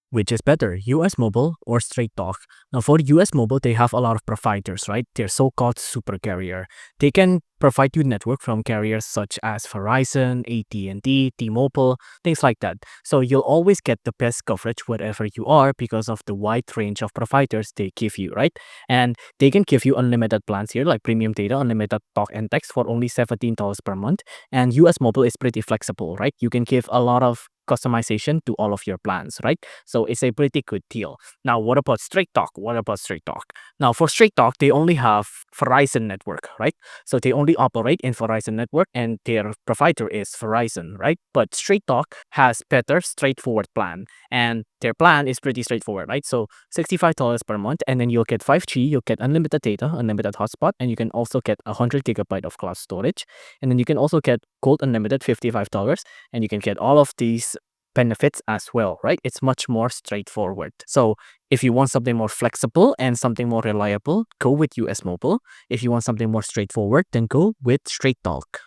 Which is better, US Mobile or Straight Talk? Now, for US Mobile, they have a lot of providers, right? They're so-called super carrier. They can provide you network from carriers such as Verizon, AT&T, T-Mobile, things like that. So you'll always get the best coverage wherever you are because of the wide range of providers they give you, right? And they can give you unlimited plans here, like premium data, unlimited talk and text for only $17 per month. And US Mobile is pretty flexible, right? You can give a lot of customization to all of your plans, right? So it's a pretty good deal. Now, what about Straight Talk? What about Straight Talk? Now, for Straight Talk, they only have Verizon network, right? So they only operate in Verizon network and their provider is Verizon, right? But Straight Talk has better straightforward plan and their plan is pretty straightforward, right? So $65 per month and then you'll get 5G, you'll get unlimited data, unlimited hotspot, and you can also get 100 gigabyte of cloud storage. And then you can also get Gold Unlimited $55 and you can get all of these benefits as well, right? It's much more straightforward. So if you want something more flexible and something more reliable, go with US Mobile. If you want something more straightforward, then go with Straight Talk.